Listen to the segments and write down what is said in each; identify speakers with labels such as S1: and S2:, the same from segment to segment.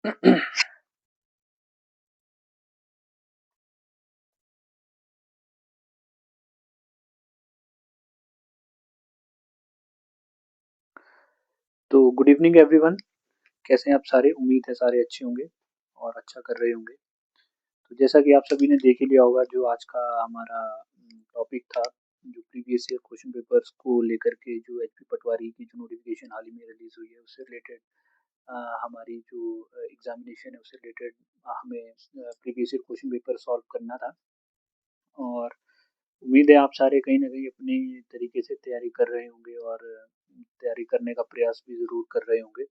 S1: तो good evening everyone. कैसे हैं आप सारे? उम्मीद है सारे अच्छे होंगे और अच्छा कर रहे होंगे। तो जैसा कि आप सभी ने देख ही लिया होगा, जो आज का हमारा टॉपिक था, जो प्रीवियस ईयर क्वेश्चन पेपर्स को लेकर के जो एचपी पटवारी की जो नोटिफिकेशन हाल ही में रिलीज हुई है उससे रिलेटेड हमारी जो एग्जामिनेशन है उससे रिलेटेड हमें previous year question paper solve करना था। और उम्मीद है आप सारे कहीं ना कहीं अपने तरीके से तैयारी कर रहे होंगे और तैयारी करने का प्रयास भी ज़रूर कर रहे होंगे।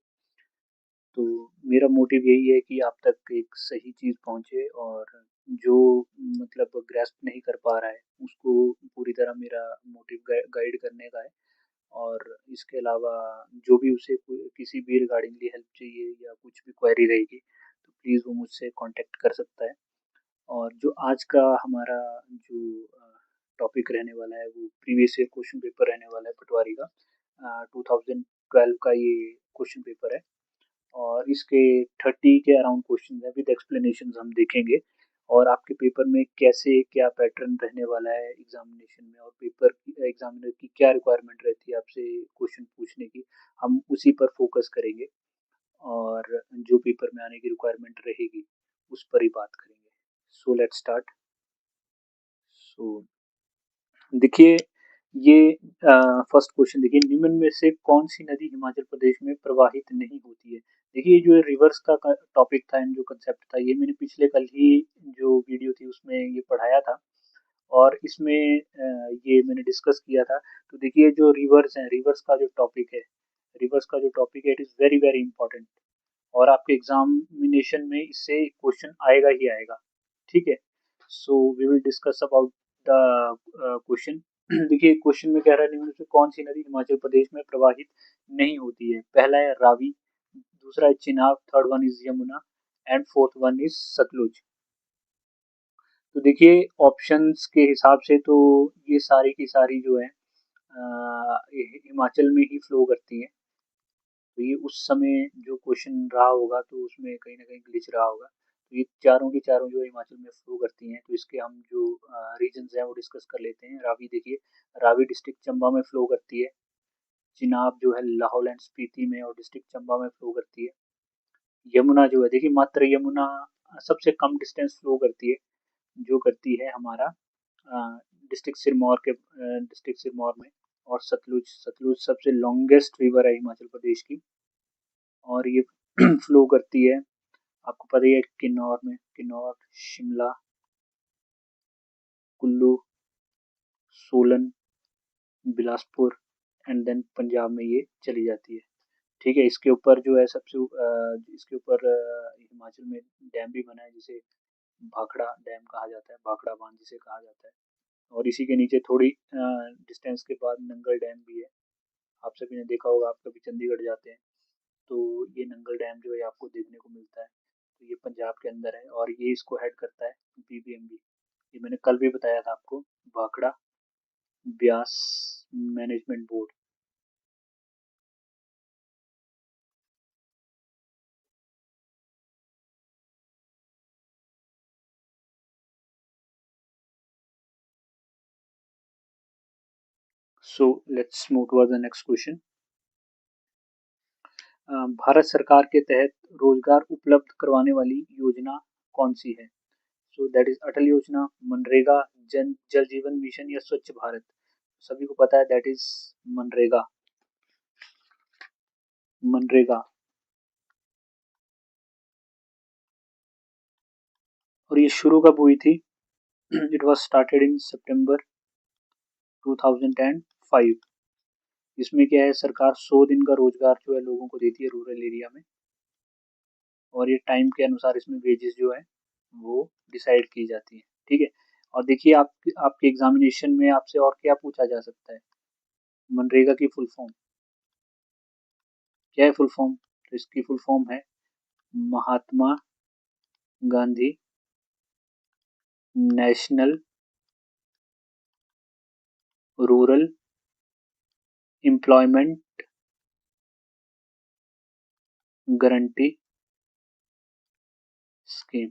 S1: तो मेरा मोटिव यही है कि आप तक एक सही चीज़ पहुँचे, और जो मतलब ग्रैस्प नहीं कर पा रहा है उसको पूरी तरह मेरा मोटिव गाइड करने का है। और इसके अलावा जो भी उसे किसी भी रिगार्डिंगली हेल्प चाहिए या कुछ भी क्वेरी रहेगी तो प्लीज़ वो मुझसे कांटेक्ट कर सकता है। और जो आज का हमारा जो टॉपिक रहने वाला है वो प्रीवियस ईयर क्वेश्चन पेपर रहने वाला है पटवारी का। 2012 का ये क्वेश्चन पेपर है और इसके 30 के अराउंड क्वेश्चन है विद एक्सप्लेनेशन हम देखेंगे। और आपके पेपर में कैसे क्या पैटर्न रहने वाला है एग्जामिनेशन में, और पेपर एग्जामिनर की क्या रिक्वायरमेंट रहती है आपसे क्वेश्चन पूछने की, हम उसी पर फोकस करेंगे। और जो पेपर में आने की रिक्वायरमेंट रहेगी उस पर ही बात करेंगे। So let's start. सो देखिए, ये फर्स्ट क्वेश्चन देखिए, निम्न में से कौन सी नदी हिमाचल प्रदेश में प्रवाहित नहीं होती है? देखिए, जो रिवर्स का टॉपिक था एंड जो कंसेप्ट था ये मैंने पिछले कल ही जो वीडियो थी उसमें ये पढ़ाया था। और इसमें ये मैंने डिस्कस किया था। तो देखिए, जो रिवर्स है, रिवर्स का जो टॉपिक है, रिवर्स का जो टॉपिक है it is very very important. और आपके एग्जामिनेशन में इससे क्वेश्चन आएगा ही आएगा। ठीक है, so we will discuss about the question. देखिए, क्वेश्चन में कह रहा है निम्न में से कौन सी नदी हिमाचल प्रदेश में प्रवाहित नहीं होती है? पहला है रावी, दूसरा है Chenab, third one is Yamuna and fourth one is Sutlej. तो देखिए, ऑप्शंस के हिसाब से तो ये सारी की सारी जो है हिमाचल में ही फ्लो करती है। तो ये उस समय जो क्वेश्चन रहा होगा तो उसमें कहीं ना कहीं ग्लिच रहा होगा। तो ये चारों की चारों जो हिमाचल में फ्लो करती हैं। तो इसके हम जो रीजन्स हैं वो डिस्कस कर लेते हैं। रावी देखिए, रावी डिस्ट्रिक्ट चंबा में फ्लो करती है। चिनाब जो है लाहौल एंड स्पीति में और डिस्ट्रिक्ट चंबा में फ्लो करती है। यमुना जो है देखिए, मात्र यमुना सबसे कम डिस्टेंस फ्लो करती है, जो करती है हमारा डिस्ट्रिक्ट सिरमौर में। और सतलुज, सतलुज सबसे लॉन्गेस्ट रिवर है हिमाचल प्रदेश की, और ये फ्लो करती है, आपको पता ही है, किन्नौर में, किन्नौर, शिमला, कुल्लू, सोलन, बिलासपुर एंड देन पंजाब में ये चली जाती है। ठीक है, इसके ऊपर जो है सबसे इसके ऊपर हिमाचल में डैम भी बना है जिसे भाखड़ा डैम कहा जाता है, भाखड़ा बांध जिसे कहा जाता है। और इसी के नीचे थोड़ी डिस्टेंस के बाद नंगल डैम भी है। आप सभी ने देखा होगा, आप कभी चंडीगढ़ जाते हैं तो ये नंगल डैम जो है आपको देखने को मिलता है। तो ये पंजाब के अंदर है और ये इसको हेड करता है बीबीएमबी। ये मैंने कल भी बताया था आपको, Bhakra Beas management board. So let's move to the next question. Bharat सरकार के तहत रोजगार उपलब्ध करवाने वाली योजना कौन सी है? सो दैट इज अटल योजना, मनरेगा, जन जल जीवन मिशन या स्वच्छ भारत। सभी को पता है दैट इज मनरेगा। मनरेगा। और ये शुरू कब हुई थी? इट वॉज स्टार्टेड इन सितंबर 2005। इसमें क्या है, सरकार 100 दिन का रोजगार जो है लोगों को देती है रूरल एरिया में। और ये टाइम के अनुसार इसमें वेजेस जो है वो डिसाइड की जाती है। ठीक है, और देखिए, आपके एग्जामिनेशन में आपसे और क्या पूछा जा सकता है? मनरेगा की फुल फॉर्म क्या है? फुल फॉर्म, तो इसकी फुल फॉर्म है Mahatma Gandhi national rural employment guarantee scheme,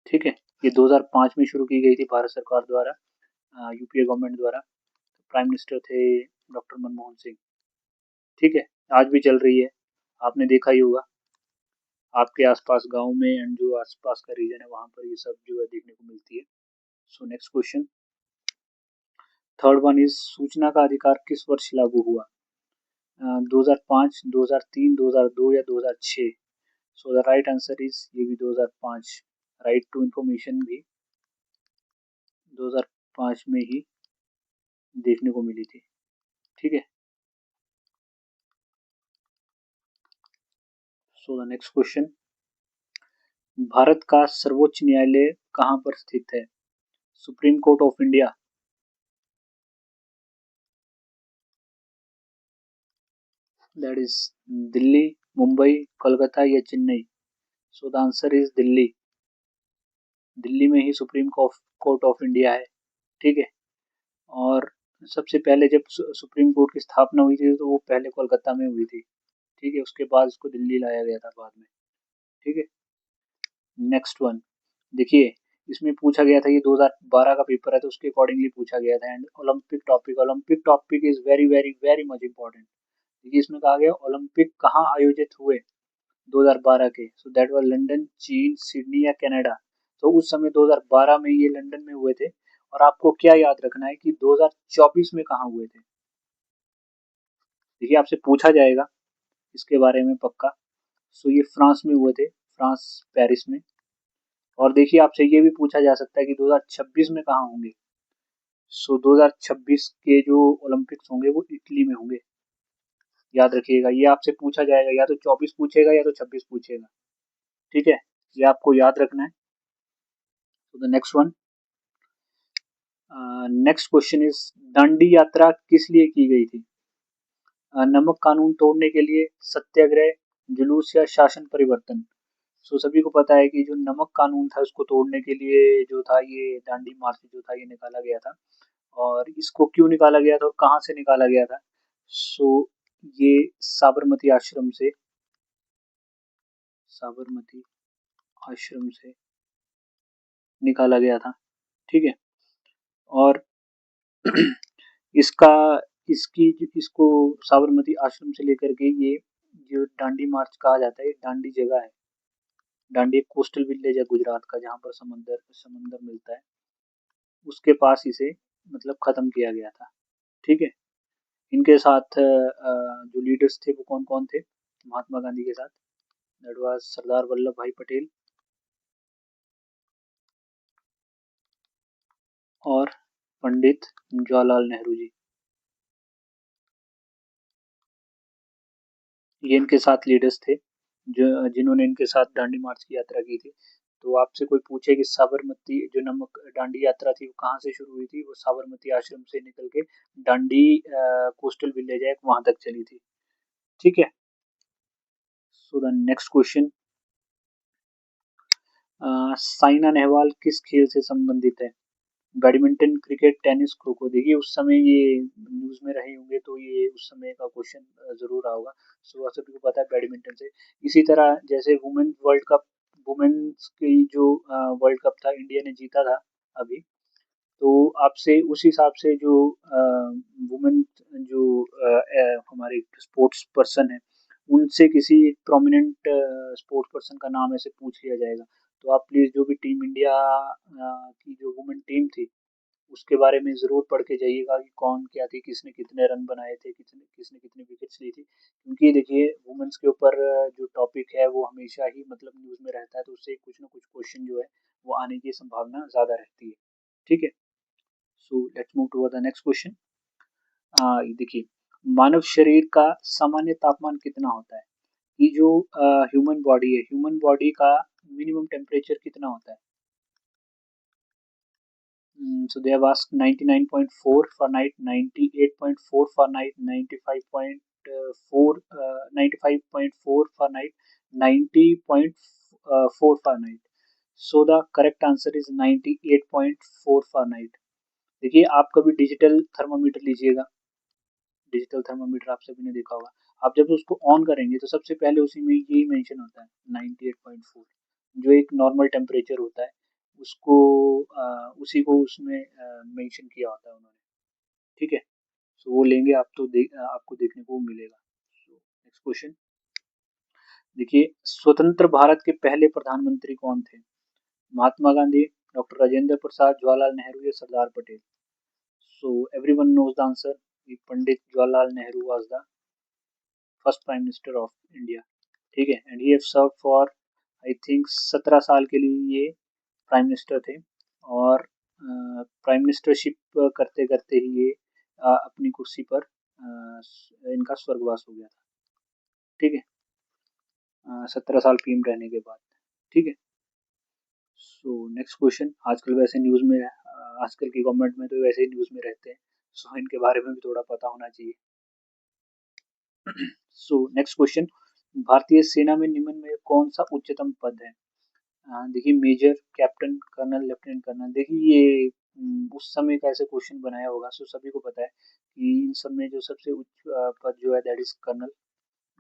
S1: ठीक है। ये 2005 में शुरू की गई थी भारत सरकार द्वारा, यूपीए गवर्नमेंट द्वारा। प्राइम मिनिस्टर थे डॉक्टर मनमोहन सिंह, ठीक है। आज भी चल रही है, आपने देखा ही होगा आपके आसपास गांव में एंड जो आसपास का रीजन है वहां पर ये सब जो है देखने को मिलती है। सो next question, third one is सूचना का अधिकार किस वर्ष लागू हुआ? 2005, 2003, 2002 या 2006? So the right answer is ये भी 2005। राइट टू इंफॉर्मेशन भी 2005 में ही देखने को मिली थी, ठीक है। So the next question, Bharat का सर्वोच्च न्यायालय कहाँ पर स्थित है? Supreme court of India, that is Delhi, Mumbai, Kolkata या Chennai? So the answer is Delhi. Delhi में ही सुप्रीम कोर्ट ऑफ इंडिया है, ठीक है। और सबसे पहले जब सुप्रीम कोर्ट की स्थापना हुई थी तो वो पहले कोलकाता में हुई थी, ठीक है। उसके बाद इसको दिल्ली लाया गया था बाद में, ठीक है। नेक्स्ट वन, देखिए इसमें पूछा गया था, ये 2012 का पेपर है तो उसके अकॉर्डिंगली पूछा गया था। And Olympic topic is very very very much important. देखिए इसमें कहा गया ओलंपिक कहाँ आयोजित हुए 2012 के? सो दैट वाज लंदन, चीन, सिडनी या कनाडा? तो उस समय 2012 में ये लंदन में हुए थे। और आपको क्या याद रखना है कि 2024 में कहाँ हुए थे? देखिए आपसे पूछा जाएगा इसके बारे में पक्का। सो ये फ्रांस में हुए थे, फ्रांस, पेरिस में। और देखिए आपसे ये भी पूछा जा सकता है कि 2026 में कहाँ होंगे? सो 2026 के जो ओलंपिक्स होंगे वो इटली में होंगे, याद रखिएगा। ये आपसे पूछा जाएगा, या तो 24 पूछेगा या तो 26 पूछेगा, ठीक है। ये आपको याद रखना है। तो the next one, next question is Dandi यात्रा किस लिए की गई थी? नमक कानून तोड़ने के लिए, सत्याग्रह, जुलूस या शासन परिवर्तन? सो सभी को पता है कि जो नमक कानून था उसको तोड़ने के लिए जो था ये दांडी मार्च जो था ये निकाला गया था। और इसको क्यों निकाला गया था और कहाँ से निकाला गया था? सो ये साबरमती आश्रम से, साबरमती आश्रम से निकाला गया था, ठीक है। और इसका इसकी इसको साबरमती आश्रम से लेकर के ये जो दांडी मार्च कहा जाता है, दांडी जगह है, दांडी एक कोस्टल विलेज है गुजरात का जहाँ पर समंदर समंदर मिलता है, उसके पास इसे मतलब खत्म किया गया था, ठीक है। इनके साथ जो लीडर्स थे वो कौन कौन थे महात्मा गांधी के साथ? दैट वाज सरदार वल्लभ भाई पटेल और पंडित जवाहरलाल नेहरू जी, ये इनके साथ लीडर्स थे जो जिन्होंने इनके साथ दांडी मार्च की यात्रा की थी। तो आपसे कोई पूछे कि साबरमती जो नमक दांडी यात्रा थी वो कहाँ से शुरू हुई थी? वो साबरमती आश्रम से निकल के दांडी कोस्टल विलेज है वहां तक चली थी, ठीक है। So the next question, Saina Nehwal किस खेल से संबंधित है? Badminton, cricket, tennis, kho kho? देखिए उस समय ये न्यूज में रहे होंगे तो ये उस समय का क्वेश्चन जरूर आएगा। सो आप सभी को पता है बैडमिंटन से। इसी तरह जैसे वुमेन वर्ल्ड कप, वुमेन्स की जो वर्ल्ड कप था इंडिया ने जीता था अभी। तो आपसे उस हिसाब से जो वुमेन जो हमारे स्पोर्ट्स पर्सन है उनसे किसी प्रोमिनेंट स्पोर्ट्स पर्सन का नाम ऐसे पूछ लिया जाएगा। तो आप प्लीज जो भी टीम इंडिया की जो वुमेन टीम थी उसके बारे में ज़रूर पढ़ के जाइएगा कि कौन क्या थी, किसने कितने रन बनाए थे, किसने किसने कितनी विकेट्स ली थी। क्योंकि देखिए वुमेन्स के ऊपर जो टॉपिक है वो हमेशा ही मतलब न्यूज़ में रहता है तो उससे कुछ ना कुछ क्वेश्चन जो है वो आने की संभावना ज़्यादा रहती है, ठीक है। So let's move to the next question. देखिए मानव शरीर का सामान्य तापमान कितना होता है? ये जो ह्यूमन बॉडी है, ह्यूमन बॉडी का मिनिमम टेम्परेचर कितना होता है? So they have asked 99.4 Fahrenheit, 98.4 Fahrenheit, 95.4 Fahrenheit, 90.4 Fahrenheit. So the correct answer is 98.4 Fahrenheit. देखिए आप कभी डिजिटल थर्मामीटर लीजिएगा, डिजिटल थर्मामीटर आप सभी ने देखा होगा। आप जब उसको ऑन करेंगे तो सबसे पहले उसी में यही मेंशन होता है 98.4। जो एक नॉर्मल टेम्परेचर होता है उसको उसी को उसमें मेंशन किया होता है उन्होंने, ठीक है। सो वो लेंगे आप तो आपको देखने को मिलेगा। नेक्स्ट क्वेश्चन देखिए, स्वतंत्र भारत के पहले प्रधानमंत्री कौन थे? महात्मा गांधी, डॉक्टर राजेंद्र प्रसाद, जवाहरलाल नेहरू या Sardar Patel? So everyone knows the answer, Pandit Jawaharlal Nehru was the first prime minister of India, ठीक है। And he have serve for I think 17 साल के लिए ये प्राइम मिनिस्टर थे, और प्राइम मिनिस्टरशिप करते करते ही ये अपनी कुर्सी पर इनका स्वर्गवास हो गया था, ठीक है, 17 साल पीएम रहने के बाद, ठीक है। सो नेक्स्ट क्वेश्चन, आजकल वैसे न्यूज़ में आजकल की गवर्नमेंट में तो वैसे ही न्यूज़ में रहते हैं, सो इनके बारे में भी थोड़ा पता होना चाहिए। सो नेक्स्ट क्वेश्चन, भारतीय सेना में निम्न में कौन सा उच्चतम पद है? देखिए, major, captain, colonel, lieutenant colonel. देखिए ये उस समय का ऐसे क्वेश्चन बनाया होगा, सो सभी को पता है कि इन सब में जो सबसे उच्च पद जो है दैट इज कर्नल,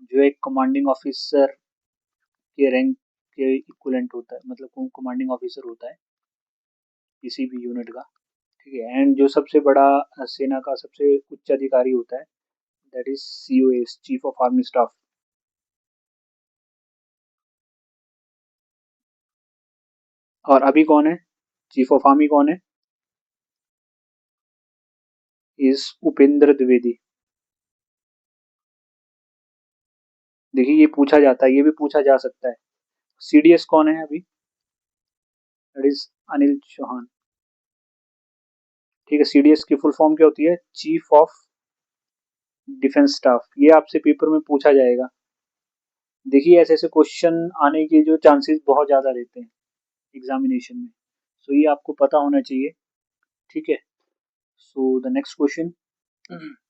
S1: जो एक कमांडिंग ऑफिसर के रैंक के इक्विवेलेंट होता है, मतलब कमांडिंग ऑफिसर होता है किसी भी यूनिट का, ठीक है। एंड जो सबसे बड़ा सेना का सबसे उच्च अधिकारी होता है that is COS, chief of army staff. और अभी कौन है चीफ ऑफ आर्मी, कौन है? इज उपेंद्र द्विवेदी। देखिए ये पूछा जाता है, ये भी पूछा जा सकता है। CDS कौन है अभी? दैट इज अनिल चौहान, ठीक है। CDS की फुल फॉर्म क्या होती है? Chief of defence staff. ये आपसे पेपर में पूछा जाएगा। देखिए ऐसे ऐसे क्वेश्चन आने के जो चांसेस बहुत ज़्यादा रहते हैं एग्जामिनेशन में, सो ये आपको पता होना चाहिए, ठीक है। सो द नेक्स्ट क्वेश्चन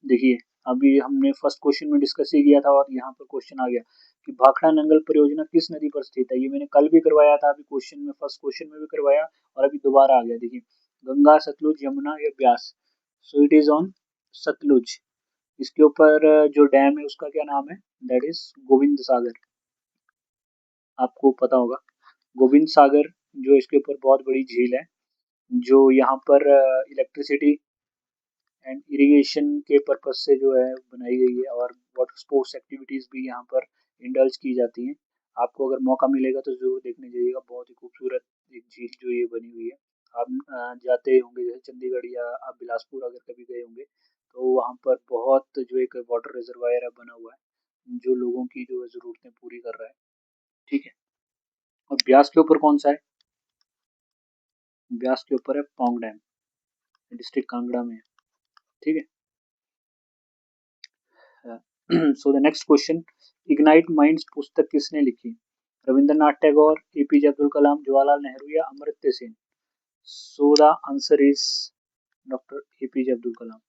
S1: देखिए, अभी हमने फर्स्ट क्वेश्चन में डिस्कस ही किया था और यहाँ पर क्वेश्चन आ गया कि भाखड़ा नंगल परियोजना किस नदी पर स्थित है? ये मैंने कल भी करवाया था, अभी क्वेश्चन में फर्स्ट क्वेश्चन में भी करवाया और अभी दोबारा आ गया। देखिए, गंगा, सतलुज, यमुना या Beas? So it is on Sutlej. इसके ऊपर जो डैम है उसका क्या नाम है? दैट इज गोविंद सागर, आपको पता होगा। गोविंद सागर जो इसके ऊपर बहुत बड़ी झील है, जो यहाँ पर इलेक्ट्रिसिटी एंड इरिगेशन के पर्पज से जो है बनाई गई है, और वाटर स्पोर्ट्स एक्टिविटीज़ भी यहाँ पर इंडल्ज की जाती हैं। आपको अगर मौका मिलेगा तो ज़रूर देखने जाइएगा, बहुत ही खूबसूरत एक झील जो ये बनी हुई है। आप जाते होंगे जैसे चंडीगढ़ या आप बिलासपुर अगर कभी गए होंगे तो वहाँ पर बहुत जो एक वाटर रिजर्वायर है बना हुआ है, जो लोगों की जो है ज़रूरतें पूरी कर रहा है, ठीक है। और ब्यास के ऊपर कौन सा है? ब्यास के ऊपर है पौंग डैम, डिस्ट्रिक्ट कांगड़ा में है, ठीक है। So the next question, ignite minds पुस्तक किसने लिखी? रविंद्रनाथ टैगोर, APJ अब्दुल कलाम, जवाहरलाल नेहरू या Amartya Sen? So the answer is doctor APJ Abdul Kalam.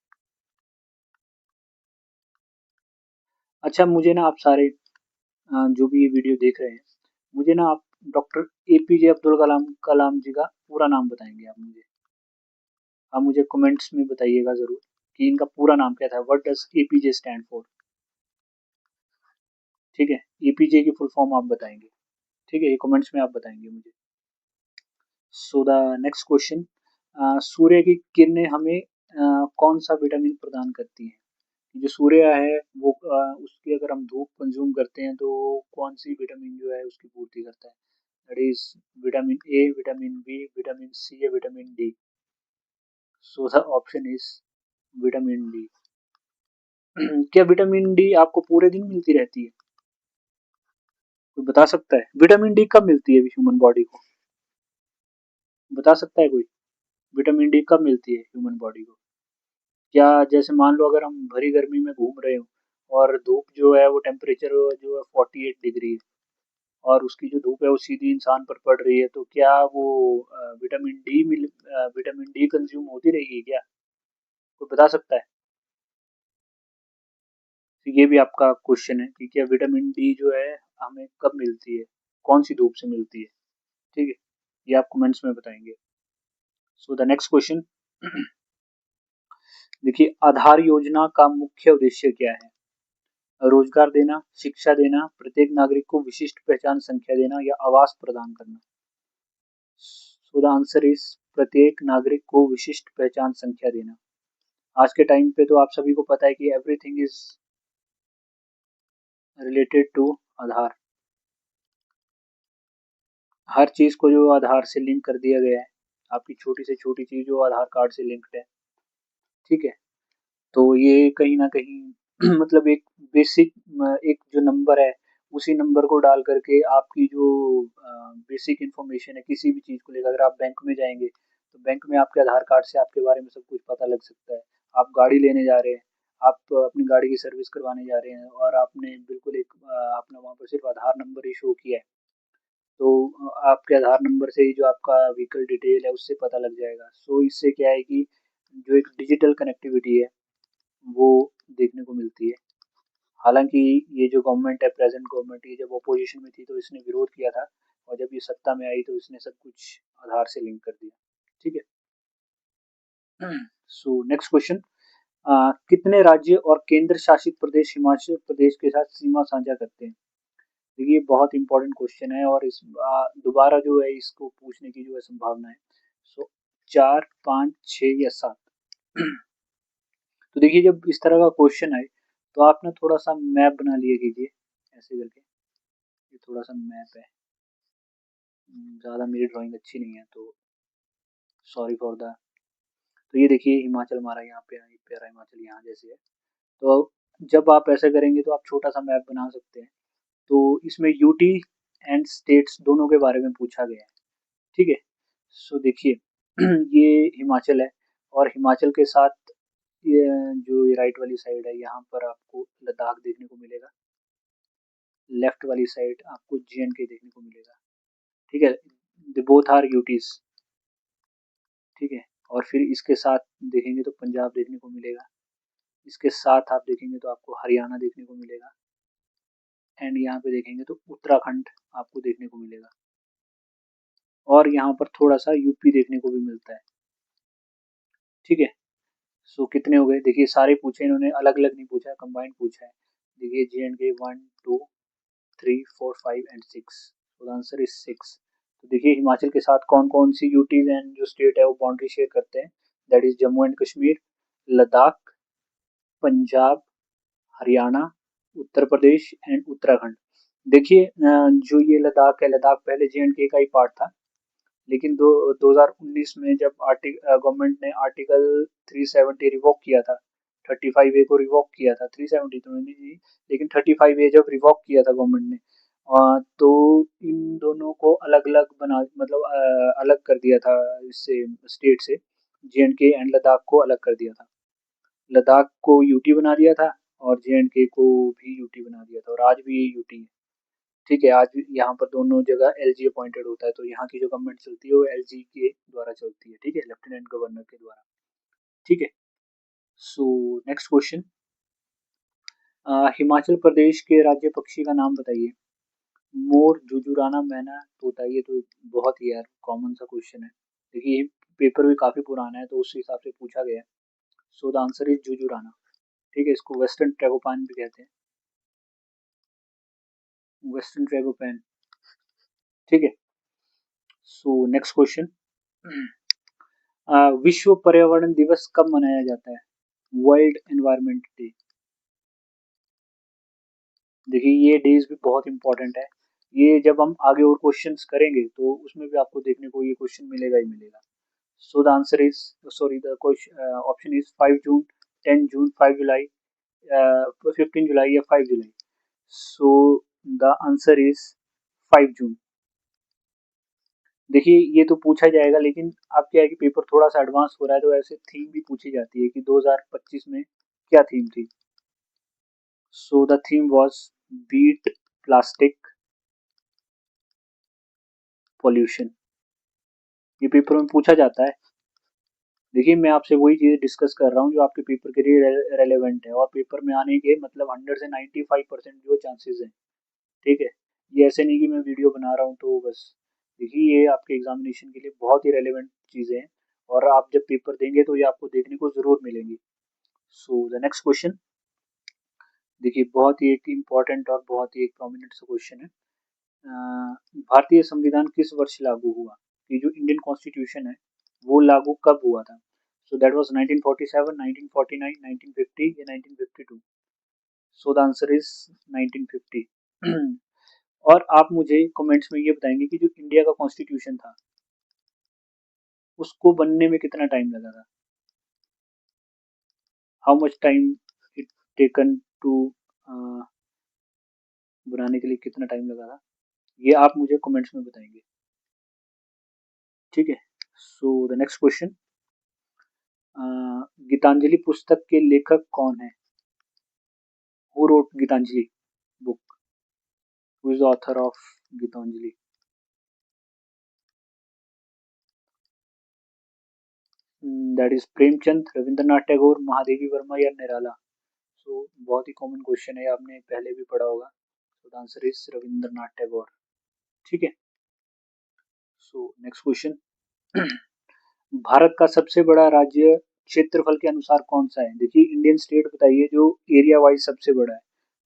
S1: अच्छा, मुझे ना आप सारे जो भी ये वीडियो देख रहे हैं, मुझे ना आप डॉक्टर APJ अब्दुल कलाम कलाम जी का पूरा नाम बताएंगे आप मुझे कमेंट्स में बताइएगा जरूर कि इनका पूरा नाम क्या था, what does APJ stand for, ठीक है। APJ की फुल फॉर्म आप बताएंगे, ठीक है, ये कमेंट्स में आप बताएंगे मुझे। सो द नेक्स्ट क्वेश्चन, सूर्य की किरणें हमें कौन सा विटामिन प्रदान करती हैं? जो सूर्य है वो उसकी अगर हम धूप कंज्यूम करते हैं तो कौन सी विटामिन जो है उसकी पूर्ति करता है? That is vitamin A, vitamin B, vitamin C या vitamin D? So the option is vitamin D. क्या विटामिन डी आपको पूरे दिन मिलती रहती है? कोई बता सकता है विटामिन डी कब मिलती है ह्यूमन बॉडी को? बता सकता है कोई विटामिन डी कब मिलती है ह्यूमन बॉडी को? क्या जैसे मान लो अगर हम भरी गर्मी में घूम रहे हो और धूप जो है वो टेम्परेचर जो है 48 डिग्री है, और उसकी जो धूप है वो सीधी इंसान पर पड़ रही है, तो क्या वो विटामिन डी कंज्यूम होती रहेगी क्या? कोई बता सकता है? तो ये भी आपका क्वेश्चन है कि क्या विटामिन डी जो है हमें कब मिलती है, कौन सी धूप से मिलती है, ठीक है। ये आप कमेंट्स में बताएंगे। सो द नेक्स्ट क्वेश्चन देखिए, आधार योजना का मुख्य उद्देश्य क्या है? रोजगार देना, शिक्षा देना, प्रत्येक नागरिक को विशिष्ट पहचान संख्या देना या आवास प्रदान करना। सो द आंसर इज प्रत्येक नागरिक को विशिष्ट पहचान संख्या देना। आज के टाइम पे तो आप सभी को पता है कि एवरीथिंग इज रिलेटेड टू आधार। हर चीज को जो आधार से लिंक कर दिया गया है, आपकी छोटी से छोटी चीज जो आधार कार्ड से लिंक्ड है, ठीक है। तो ये कहीं ना कहीं मतलब एक बेसिक एक जो नंबर है, उसी नंबर को डाल करके आपकी जो बेसिक इंफॉर्मेशन है किसी भी चीज़ को लेकर, अगर आप बैंक में जाएंगे तो बैंक में आपके आधार कार्ड से आपके बारे में सब कुछ पता लग सकता है। आप गाड़ी लेने जा रहे हैं, आप अपनी गाड़ी की सर्विस करवाने जा रहे हैं और आपने बिल्कुल एक आपने वहाँ पर सिर्फ आधार नंबर ही शो किया है, तो आपके आधार नंबर से ही जो आपका व्हीकल डिटेल है उससे पता लग जाएगा। सो इससे क्या है कि जो एक डिजिटल कनेक्टिविटी है वो देखने को मिलती है। हालांकि ये जो गवर्नमेंट है, प्रेजेंट गवर्नमेंट, ये जब अपोजिशन में थी तो इसने विरोध किया था, और जब ये सत्ता में आई तो इसने सब कुछ आधार से लिंक कर दिया, ठीक है। सो नेक्स्ट क्वेश्चन, कितने राज्य और केंद्र शासित प्रदेश हिमाचल प्रदेश के साथ सीमा साझा करते हैं? देखिए बहुत इंपॉर्टेंट क्वेश्चन है, और इस दोबारा जो है इसको पूछने की जो है संभावना है। सो 4, 5, 6 या 7। तो देखिए जब इस तरह का क्वेश्चन आए तो आप ना थोड़ा सा मैप बना लिया कीजिए ऐसे करके। ये थोड़ा सा मैप है, ज़्यादा मेरी ड्राइंग अच्छी नहीं है तो सॉरी फॉर द। तो ये देखिए हिमाचल हमारा यहाँ पे है, प्यारा हिमाचल यहाँ जैसे है। तो जब आप ऐसा करेंगे तो आप छोटा सा मैप बना सकते हैं। तो इसमें यूटी एंड स्टेट्स दोनों के बारे में पूछा गया है, ठीक है। सो देखिए ये हिमाचल है, और हिमाचल के साथ ये जो ये राइट वाली साइड है यहाँ पर आपको लद्दाख देखने को मिलेगा, लेफ्ट वाली साइड आपको जे देखने को मिलेगा, ठीक है। द बोथ आर यूटीज, ठीक है। और फिर इसके साथ देखेंगे तो पंजाब देखने को मिलेगा, इसके साथ आप देखेंगे तो आपको हरियाणा देखने को मिलेगा, एंड यहाँ पे देखेंगे तो उत्तराखंड आपको देखने को मिलेगा, और यहाँ पर थोड़ा सा यूपी देखने को भी मिलता है, ठीक है। सो कितने हो गए, देखिए सारे पूछे इन्होंने, अलग अलग नहीं पूछा, कंबाइंड पूछा है। देखिए जे 1, 2, 3, 4, 5 एंड 6। तो आंसर इज 6। तो देखिए हिमाचल के साथ कौन कौन सी यूटीज एंड जो स्टेट है वो बाउंड्री शेयर करते हैं, that is Jammu and Kashmir, Ladakh, Punjab, Haryana, Uttar Pradesh and Uttarakhand. देखिए जो ये लद्दाख है, लद्दाख पहले जे का ही पार्ट था, लेकिन 2019 में जब गवर्नमेंट ने आर्टिकल 370 रिवॉक किया था, 35A को रिवॉक किया था, 370 तो नहीं, लेकिन 35A जब रिवॉक किया था गवर्नमेंट ने, तो इन दोनों को अलग अलग बना, मतलब अलग कर दिया था इससे, स्टेट से, जे एंड लद्दाख को अलग कर दिया था। लद्दाख को यूटी बना दिया था और जे को भी यूटी बना दिया था, और आज भी ये यूटी है, ठीक है। आज यहाँ पर दोनों जगह एलजी अपॉइंटेड होता है, तो यहाँ की जो गवर्नमेंट चलती है वो एलजी के द्वारा चलती है, ठीक है, लेफ्टिनेंट गवर्नर के द्वारा, ठीक है। सो नेक्स्ट क्वेश्चन, हिमाचल प्रदेश के राज्य पक्षी का नाम बताइए। मोर, जुजुराना, मैना, तोता। ये तो बहुत ही यार कॉमन सा क्वेश्चन है, देखिए पेपर भी काफी पुराना है तो उस हिसाब से पूछा गया है। सो द आंसर इज जुजुराना, ठीक है। इसको वेस्टर्न ट्रैगोपैन भी कहते हैं, वेस्टर्न ट्रैगोपैन, ठीक है। सो नेक्स्ट क्वेश्चन, विश्व पर्यावरण दिवस कब मनाया जाता है? World environment day. देखिए ये डेज भी बहुत इंपॉर्टेंट है, ये जब हम आगे और क्वेश्चंस करेंगे तो उसमें भी आपको देखने को ये क्वेश्चन मिलेगा ही मिलेगा। सो the answer is, sorry the option is 5 जून, 10 जून, 5 जुलाई, 15 जुलाई या 5 जुलाई। सो द आंसर इज 5 जून। देखिए ये तो पूछा जाएगा, लेकिन अब क्या है कि पेपर थोड़ा सा एडवांस हो रहा है तो ऐसे थीम भी पूछी जाती है कि 2025 में क्या थीम थी। So the theme was beat plastic pollution. ये पेपर में पूछा जाता है। देखिए मैं आपसे वही चीज़ डिस्कस कर रहा हूँ जो आपके पेपर के लिए रेलेवेंट है, और पेपर में आने के मतलब 100 से 95% जो चांसेस हैं, ठीक है। ये ऐसे नहीं कि मैं वीडियो बना रहा हूँ तो बस। देखिए ये आपके एग्जामिनेशन के लिए बहुत ही रेलेवेंट चीज़ें हैं, और आप जब पेपर देंगे तो ये आपको देखने को ज़रूर मिलेंगी। सो द नेक्स्ट क्वेश्चन, देखिए बहुत ही एक इम्पोर्टेंट और बहुत ही एक प्रोमिनेंट सा क्वेश्चन है। भारतीय संविधान किस वर्ष लागू हुआ? ये जो इंडियन कॉन्स्टिट्यूशन है वो लागू कब हुआ था? सो दैट वाज 1947, 1949, 1950 या 1952। सो द आंसर इज 1950। और आप मुझे कमेंट्स में ये बताएंगे कि जो इंडिया का कॉन्स्टिट्यूशन था उसको बनने में कितना टाइम लगा था? How much time it taken to बनाने के लिए कितना टाइम लगा था? ये आप मुझे कमेंट्स में बताएंगे। ठीक है। So the next question, Gitanjali पुस्तक के लेखक कौन है? Who wrote Gitanjali book? Who is the author of Gitanjali? That is Premchand, Rabindranath Tagore, Mahadevi Verma या निराला? सो बहुत ही कॉमन क्वेश्चन है, आपने पहले भी पढ़ा होगा। सो the answer is Rabindranath Tagore. ठीक है। सो नेक्स्ट क्वेश्चन, भारत का सबसे बड़ा राज्य क्षेत्रफल के अनुसार कौन सा है? देखिए इंडियन स्टेट बताइए जो एरिया वाइज सबसे बड़ा है।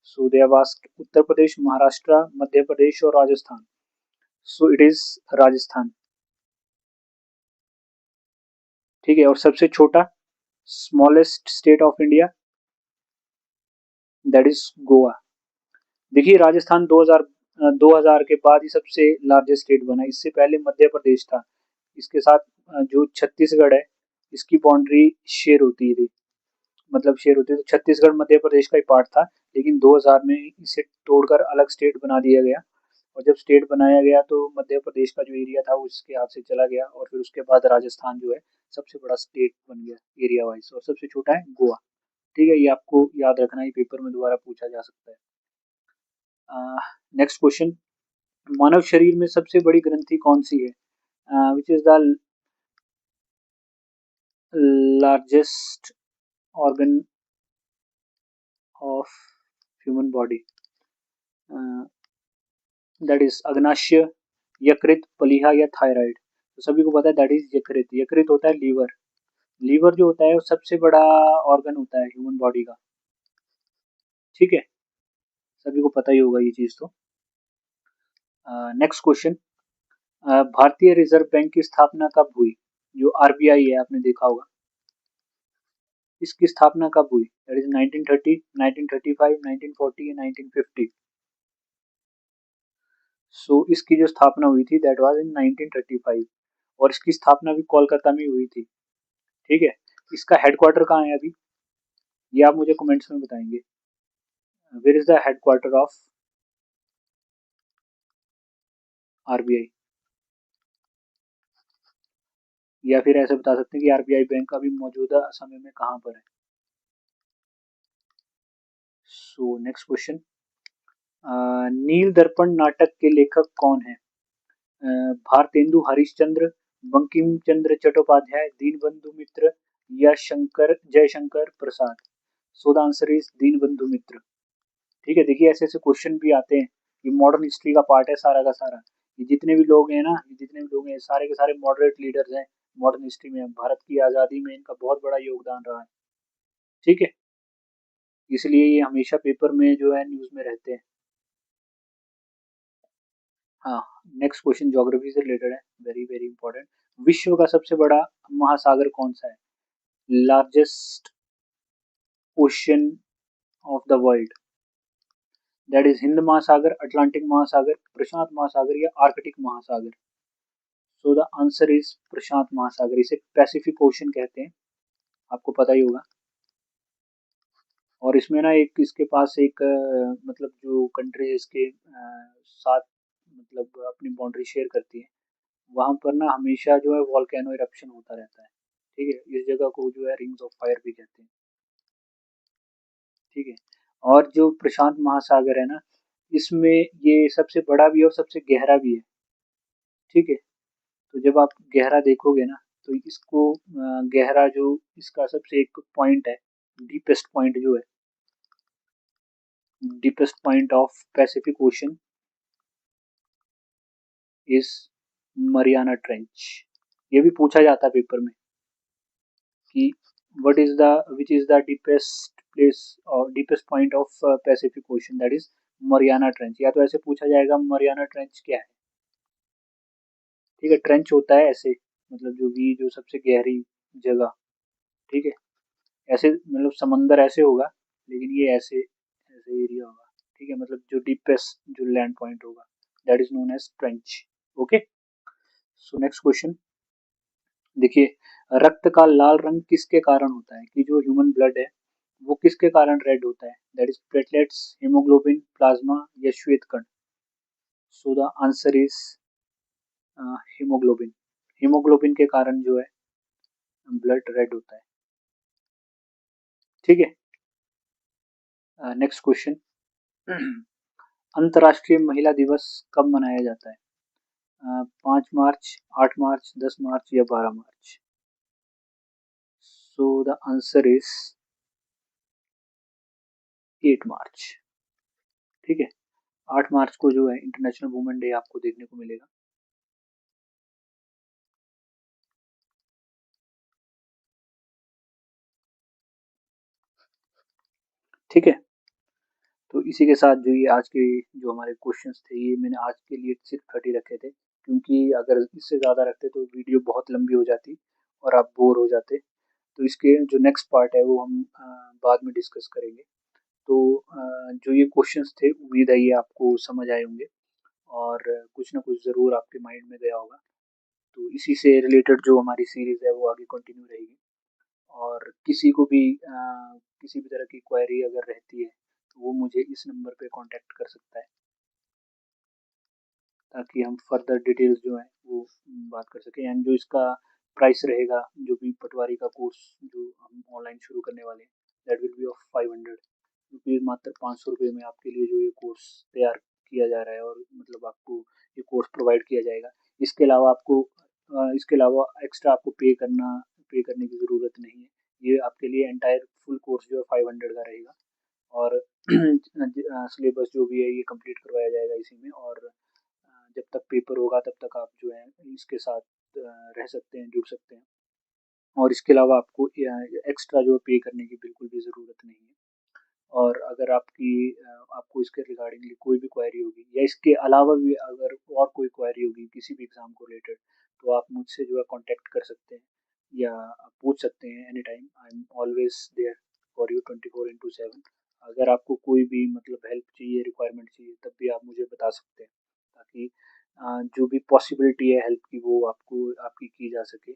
S1: सो they have asked Uttar Pradesh, Maharashtra, Madhya Pradesh और राजस्थान। सो इट इज राजस्थान। ठीक है। और सबसे छोटा, smallest state of India, that is Goa. देखिए राजस्थान 2000 के बाद ही सबसे लार्जेस्ट स्टेट बना। इससे पहले मध्य प्रदेश था। इसके साथ जो छत्तीसगढ़ है इसकी बाउंड्री शेयर होती थी, मतलब शेयर होती थी। तो छत्तीसगढ़ मध्य प्रदेश का ही पार्ट था, लेकिन 2000 में इसे तोड़कर अलग स्टेट बना दिया गया। और जब स्टेट बनाया गया तो मध्य प्रदेश का जो एरिया था वो उसके हाथ से चला गया, और फिर उसके बाद राजस्थान जो है सबसे बड़ा स्टेट बन गया एरिया वाइज, और सबसे छोटा है गोवा। ठीक है, ये आपको याद रखना, ही पेपर में दोबारा पूछा जा सकता है। नेक्स्ट क्वेश्चन, मानव शरीर में सबसे बड़ी ग्रंथि कौन सी है? Which is the largest organ of human body? That is अग्नाशय, यकृत, प्लीहा या थायराइड? तो सभी को पता है दैट इज यकृत। यकृत होता है लीवर। लीवर जो होता है वो सबसे बड़ा ऑर्गन होता है ह्यूमन बॉडी का। ठीक है, सभी को पता ही होगा ये चीज। तो नेक्स्ट क्वेश्चन, भारतीय रिजर्व बैंक की स्थापना कब हुई? जो आरबीआई है आपने देखा होगा, इसकी स्थापना कब हुई? दैट इज 1930, 1935, 1940 या 1950? सो इसकी जो स्थापना हुई थी दैट वाज इन 1935, और इसकी स्थापना भी कोलकाता में हुई थी। ठीक है। इसका हेडक्वार्टर कहाँ है अभी? ये आप मुझे कमेंट्स में बताएंगे। Where is the headquarter of RBI? या फिर ऐसे बता सकते हैं कि आरबीआई बैंक अभी मौजूदा समय में कहाँ पर है? सो नेक्स्ट क्वेश्चन, नील दर्पण नाटक के लेखक कौन है? भारतेंदु हरिश्चंद्र, बंकिम चंद्र चट्टोपाध्याय, दीनबंधु मित्र या Shankar Jaishankar Prasad? So the answer is Dinabandhu Mitra. ठीक है। देखिए ऐसे ऐसे क्वेश्चन भी आते हैं, ये मॉडर्न हिस्ट्री का पार्ट है सारा का सारा। ये जितने भी लोग हैं ना, ये जितने भी लोग हैं सारे के सारे मॉडरेट लीडर्स हैं मॉडर्न हिस्ट्री में। भारत की आज़ादी में इनका बहुत बड़ा योगदान रहा है। ठीक है, इसलिए ये हमेशा पेपर में जो है न्यूज़ में रहते हैं। हाँ, नेक्स्ट क्वेश्चन ज्योग्राफी से रिलेटेड है, वेरी वेरी इंपॉर्टेंट। विश्व का सबसे बड़ा महासागर कौन सा है? Largest ocean of the world? That is Hind महासागर, अटलांटिक महासागर, प्रशांत महासागर या आर्कटिक महासागर? सो द आंसर इज प्रशांत महासागर। इसे पैसिफिक ओशन कहते हैं, आपको पता ही होगा। और इसमें ना एक इसके पास एक मतलब जो कंट्री इसके साथ मतलब अपनी बाउंड्री शेयर करती है, वहां पर ना हमेशा जो है वॉल्केनो इरप्शन होता रहता है। ठीक है, इस जगह को जो है रिंग्स ऑफ फायर भी कहते हैं। ठीक है। और जो प्रशांत महासागर है ना, इसमें ये सबसे बड़ा भी है और सबसे गहरा भी है। ठीक है। तो जब आप गहरा देखोगे ना तो इसको गहरा जो इसका सबसे एक पॉइंट है, डीपेस्ट पॉइंट जो है, deepest point of Pacific Ocean is Mariana Trench. ये भी पूछा जाता है पेपर में कि what is the which is the deepest place और deepest point of Pacific Ocean, that is Mariana Trench. या तो ऐसे पूछा जाएगा मरियाना ट्रेंच क्या है, ठीक है। ट्रेंच होता है ऐसे, मतलब जो सबसे गहरी जगह, ठीक है। ऐसे मतलब समंदर ऐसे होगा, लेकिन ये ऐसे ऐसे एरिया होगा, ठीक है। मतलब जो डीपेस्ट जो लैंड पॉइंट होगा, that is known as trench. Okay, so next question देखिए, रक्त का लाल रंग किसके कारण होता है, कि जो ह्यूमन ब्लड है वो किसके कारण रेड होता है, that is platelets, haemoglobin, plasma या श्वेत कण। सो the answer is haemoglobin. Haemoglobin के कारण जो है ब्लड रेड होता है, ठीक है। नेक्स्ट क्वेश्चन अंतर्राष्ट्रीय महिला दिवस कब मनाया जाता है, 5 मार्च, 8 मार्च, 10 मार्च या 12 मार्च। सो द आंसर इज 8 मार्च, ठीक है। 8 मार्च को जो है इंटरनेशनल वुमेन डे आपको देखने को मिलेगा। ठीक है, तो इसी के साथ जो ये आज के जो हमारे क्वेश्चंस थे, ये मैंने आज के लिए सिर्फ 30 रखे थे, क्योंकि अगर इससे ज़्यादा रखते तो वीडियो बहुत लंबी हो जाती और आप बोर हो जाते। तो इसके जो नेक्स्ट पार्ट है वो हम बाद में डिस्कस करेंगे। तो जो ये क्वेश्चंस थे, उम्मीद है ये आपको समझ आए होंगे और कुछ ना कुछ ज़रूर आपके माइंड में गया होगा। तो इसी से रिलेटेड जो हमारी सीरीज़ है वो आगे कंटिन्यू रहेगी। और किसी को भी किसी भी तरह की क्वेरी अगर रहती है तो वो मुझे इस नंबर पे कांटेक्ट कर सकता है, ताकि हम फर्दर डिटेल्स जो हैं वो बात कर सकें। एंड जो इसका प्राइस रहेगा, जो भी पटवारी का कोर्स जो हम ऑनलाइन शुरू करने वाले हैं, that will be of 500 rupees. मात्र 500 रुपये में आपके लिए जो ये कोर्स तैयार किया जा रहा है, और मतलब आपको ये कोर्स प्रोवाइड किया जाएगा। इसके अलावा आपको इसके अलावा एक्स्ट्रा आपको पे करने की ज़रूरत नहीं है। ये आपके लिए एंटायर फुल कोर्स जो है 500 का रहेगा। और सिलेबस जो भी है ये कंप्लीट करवाया जाएगा इसी में। और जब तक पेपर होगा तब तक आप जो है इसके साथ रह सकते हैं, जुड़ सकते हैं। और इसके अलावा आपको एक्स्ट्रा जो पे करने की बिल्कुल भी ज़रूरत नहीं है। और अगर आपको इसके रिगार्डिंगली कोई भी क्वेरी होगी, या इसके अलावा भी अगर और कोई क्वेरी होगी किसी भी एग्ज़ाम को रिलेटेड, तो आप मुझसे जो है कॉन्टैक्ट कर सकते हैं या आप पूछ सकते हैं any time. I am always there for you 24/7। अगर आपको कोई भी मतलब हेल्प चाहिए, रिक्वायरमेंट चाहिए, तब भी आप मुझे बता सकते हैं, ताकि जो भी पॉसिबिलिटी है हेल्प की वो आपको आपकी की जा सके।